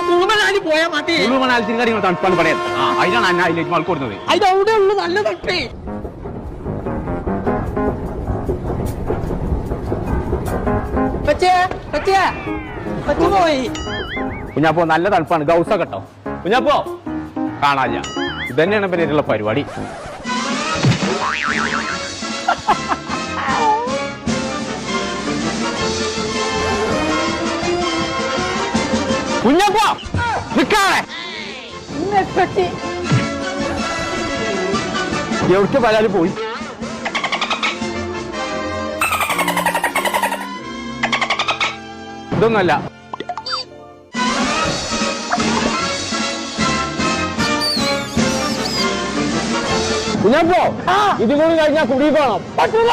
കുളുമണാലി പോയാൽ മതി. കുളുമണാലി കാര്യങ്ങൾ തണുപ്പാണ് പറയാം. അതിനാണ് അന്ന അതിലേക്ക് മാൾ കൊടുക്കുന്നത്. അതിന്റെ ഉള്ളു നല്ല തണുപ്പേ. പോയി കുഞ്ഞാപ്പോ നല്ല തണുപ്പാണ്. ഗൗസ കേട്ടോ കുഞ്ഞാപ്പോ കാണാല്ല. ഇതന്നെയാണ് പേരുള്ള പരിപാടി. കുഞ്ഞാപ്പോ നിക്കാണേ എവിടേക്ക് പരാതി പോയി. ഇതൊന്നല്ല കുഞ്ഞാപ്പോ ഇതും കൂടി കഴിഞ്ഞാൽ കുടി പോണം. പറ്റൂല.